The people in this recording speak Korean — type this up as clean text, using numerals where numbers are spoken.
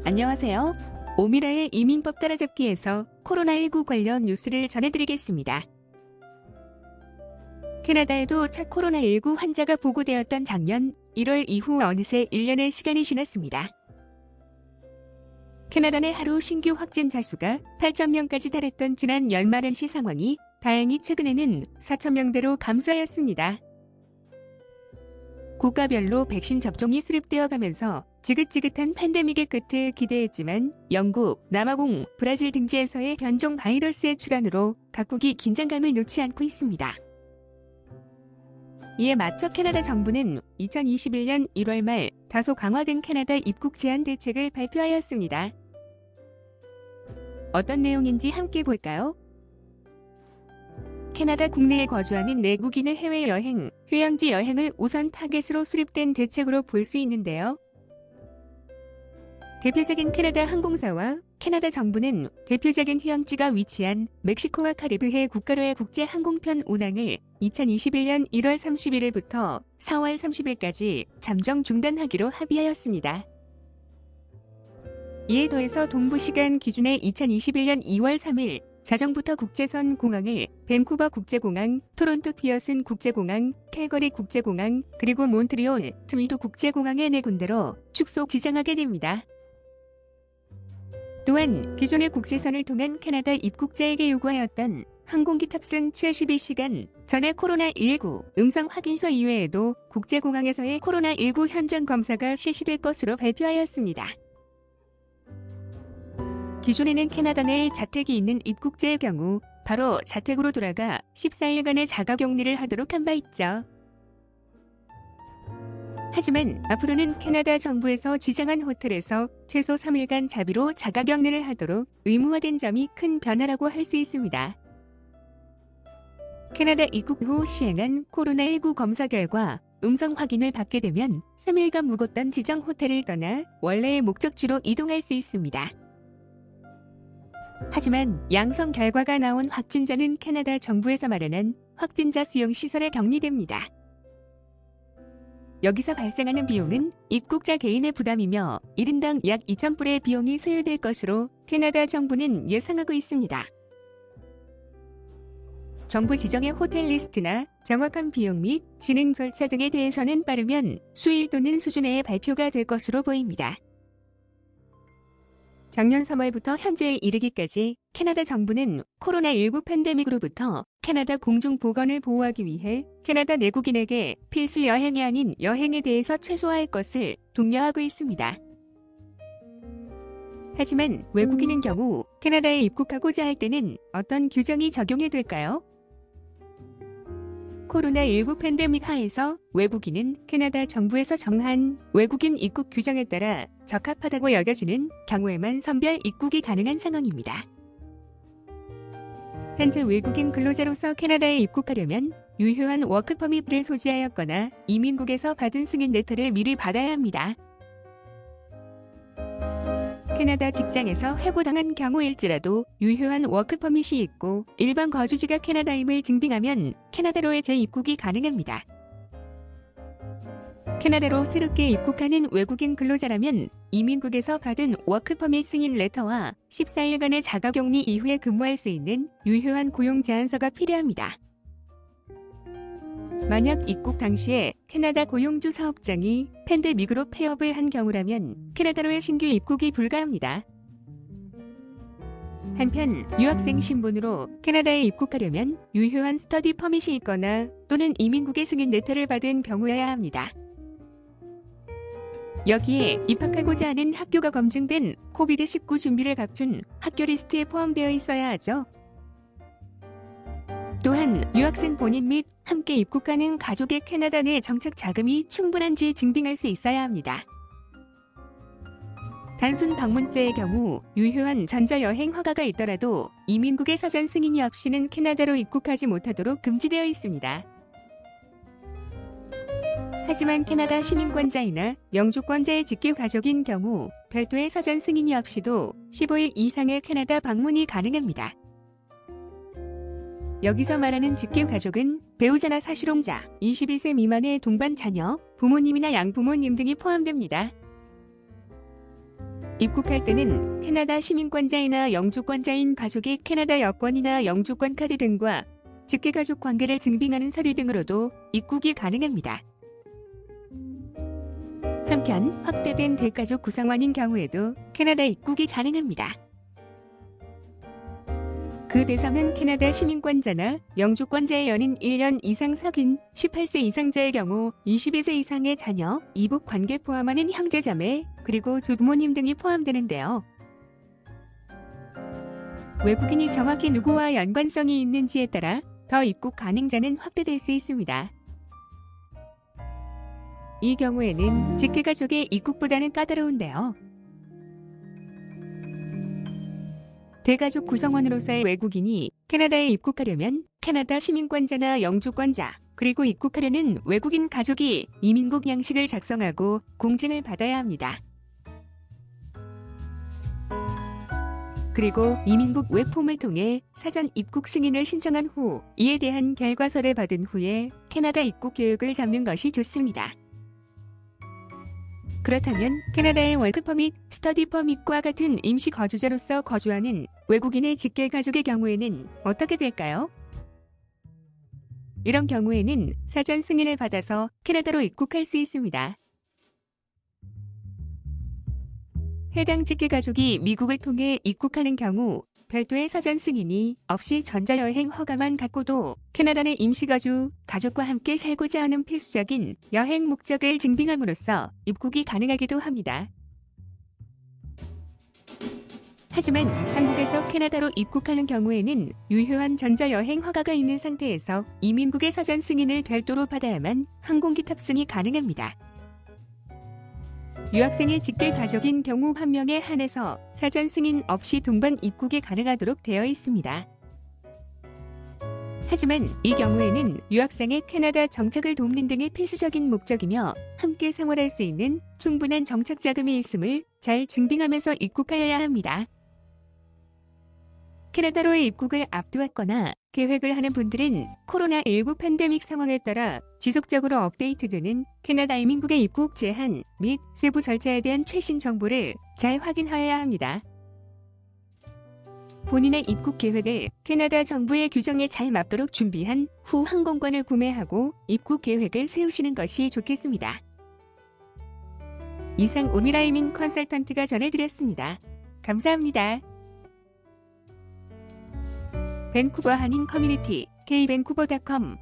안녕하세요. 오미라의 이민법 따라잡기에서 코로나19 관련 뉴스를 전해드리겠습니다. 캐나다에도 첫 코로나19 환자가 보고되었던 작년 1월 이후 어느새 1년의 시간이 지났습니다. 캐나다 내 하루 신규 확진자 수가 8,000명까지 달했던 지난 연말은 시 상황이 다행히 최근에는 4,000명대로 감소하였습니다. 국가별로 백신 접종이 수립되어 가면서 지긋지긋한 팬데믹의 끝을 기대했지만 영국, 남아공, 브라질 등지에서의 변종 바이러스의 출현으로 각국이 긴장감을 놓지 않고 있습니다. 이에 맞춰 캐나다 정부는 2021년 1월 말 다소 강화된 캐나다 입국 제한 대책을 발표하였습니다. 어떤 내용인지 함께 볼까요? 캐나다 국내에 거주하는 내국인의 해외여행, 휴양지 여행을 우선 타겟으로 수립된 대책으로 볼 수 있는데요. 대표적인 캐나다 항공사와 캐나다 정부는 대표적인 휴양지가 위치한 멕시코와 카리브해 국가로의 국제 항공편 운항을 2021년 1월 31일부터 4월 30일까지 잠정 중단하기로 합의하였습니다. 이에 더해서 동부시간 기준의 2021년 2월 3일 자정부터 국제선 공항을 밴쿠버 국제공항, 토론토 피어슨 국제공항, 캘거리 국제공항, 그리고 몬트리올, 트위도 국제공항의 4군데로 축소 지정하게 됩니다. 또한 기존의 국제선을 통한 캐나다 입국자에게 요구하였던 항공기 탑승 72시간 전에 코로나19 음성 확인서 이외에도 국제공항에서의 코로나19 현장 검사가 실시될 것으로 발표하였습니다. 기존에는 캐나다 내에 자택이 있는 입국자의 경우 바로 자택으로 돌아가 14일간의 자가격리를 하도록 한 바 있죠. 하지만 앞으로는 캐나다 정부에서 지정한 호텔에서 최소 3일간 자비로 자가격리를 하도록 의무화된 점이 큰 변화라고 할 수 있습니다. 캐나다 입국 후 시행한 코로나19 검사 결과 음성 확인을 받게 되면 3일간 묵었던 지정 호텔을 떠나 원래의 목적지로 이동할 수 있습니다. 하지만 양성 결과가 나온 확진자는 캐나다 정부에서 마련한 확진자 수용 시설에 격리됩니다. 여기서 발생하는 비용은 입국자 개인의 부담이며 1인당 약 2,000불의 비용이 소요될 것으로 캐나다 정부는 예상하고 있습니다. 정부 지정의 호텔 리스트나 정확한 비용 및 진행 절차 등에 대해서는 빠르면 수일 또는 수주 내에 발표가 될 것으로 보입니다. 작년 3월부터 현재에 이르기까지 캐나다 정부는 코로나19 팬데믹으로부터 캐나다 공중보건을 보호하기 위해 캐나다 내국인에게 필수 여행이 아닌 여행에 대해서 최소화할 것을 독려하고 있습니다. 하지만 외국인인 경우 캐나다에 입국하고자 할 때는 어떤 규정이 적용이 될까요? 코로나19 팬데믹 하에서 외국인은 캐나다 정부에서 정한 외국인 입국 규정에 따라 적합하다고 여겨지는 경우에만 선별 입국이 가능한 상황입니다. 현재 외국인 근로자로서 캐나다에 입국하려면 유효한 워크퍼밋을 소지하였거나 이민국에서 받은 승인 레터를 미리 받아야 합니다. 캐나다 직장에서 해고당한 경우일지라도 유효한 워크퍼밋이 있고 일반 거주지가 캐나다임을 증빙하면 캐나다로의 재입국이 가능합니다. 캐나다로 새롭게 입국하는 외국인 근로자라면 이민국에서 받은 워크퍼밋 승인 레터와 14일간의 자가격리 이후에 근무할 수 있는 유효한 고용 제안서가 필요합니다. 만약 입국 당시에 캐나다 고용주 사업장이 팬데믹으로 폐업을 한 경우라면 캐나다로의 신규 입국이 불가합니다. 한편 유학생 신분으로 캐나다에 입국하려면 유효한 스터디 퍼밋이 있거나 또는 이민국의 승인 레터를 받은 경우여야 합니다. 여기에 입학하고자 하는 학교가 검증된 코비드19 준비를 갖춘 학교 리스트에 포함되어 있어야 하죠. 또한 유학생 본인 및 함께 입국하는 가족의 캐나다 내 정착 자금이 충분한지 증빙할 수 있어야 합니다. 단순 방문자의 경우 유효한 전자여행 허가가 있더라도 이민국의 사전 승인이 없이는 캐나다로 입국하지 못하도록 금지되어 있습니다. 하지만 캐나다 시민권자이나 영주권자의 직계 가족인 경우 별도의 사전 승인이 없이도 15일 이상의 캐나다 방문이 가능합니다. 여기서 말하는 직계 가족은 배우자나 사실혼자, 21세 미만의 동반 자녀, 부모님이나 양부모님 등이 포함됩니다. 입국할 때는 캐나다 시민권자이나 영주권자인 가족이 캐나다 여권이나 영주권 카드 등과 직계가족 관계를 증빙하는 서류 등으로도 입국이 가능합니다. 한편 확대된 대가족 구성원인 경우에도 캐나다 입국이 가능합니다. 그 대상은 캐나다 시민권자나 영주권자의 연인 1년 이상 사귄 18세 이상자의 경우 22세 이상의 자녀, 이복 관계 포함하는 형제자매, 그리고 조부모님 등이 포함되는데요. 외국인이 정확히 누구와 연관성이 있는지에 따라 더 입국 가능자는 확대될 수 있습니다. 이 경우에는 직계가족의 입국보다는 까다로운데요. 대가족 구성원으로서의 외국인이 캐나다에 입국하려면 캐나다 시민권자나 영주권자, 그리고 입국하려는 외국인 가족이 이민국 양식을 작성하고 공증을 받아야 합니다. 그리고 이민국 웹폼을 통해 사전 입국 승인을 신청한 후 이에 대한 결과서를 받은 후에 캐나다 입국 계획을 잡는 것이 좋습니다. 그렇다면 캐나다의 워크퍼밋, 스터디퍼밋과 같은 임시 거주자로서 거주하는 외국인의 직계가족의 경우에는 어떻게 될까요? 이런 경우에는 사전 승인을 받아서 캐나다로 입국할 수 있습니다. 해당 직계가족이 미국을 통해 입국하는 경우 별도의 사전 승인이 없이 전자여행 허가만 갖고도 캐나다 내 임시거주, 가족과 함께 살고자 하는 필수적인 여행 목적을 증빙함으로써 입국이 가능하기도 합니다. 하지만 한국에서 캐나다로 입국하는 경우에는 유효한 전자여행 허가가 있는 상태에서 이민국의 사전 승인을 별도로 받아야만 항공기 탑승이 가능합니다. 유학생의 직계 가족인 경우 한 명에 한해서 사전 승인 없이 동반 입국이 가능하도록 되어 있습니다. 하지만 이 경우에는 유학생의 캐나다 정착을 돕는 등의 필수적인 목적이며 함께 생활할 수 있는 충분한 정착 자금이 있음을 잘 증빙하면서 입국하여야 합니다. 캐나다로의 입국을 앞두었거나 계획을 하는 분들은 코로나19 팬데믹 상황에 따라 지속적으로 업데이트되는 캐나다 이민국의 입국 제한 및 세부 절차에 대한 최신 정보를 잘 확인하여야 합니다. 본인의 입국 계획을 캐나다 정부의 규정에 잘 맞도록 준비한 후 항공권을 구매하고 입국 계획을 세우시는 것이 좋겠습니다. 이상 오미라이민 컨설턴트가 전해드렸습니다. 감사합니다. 밴쿠버 한인 커뮤니티 k밴쿠버.com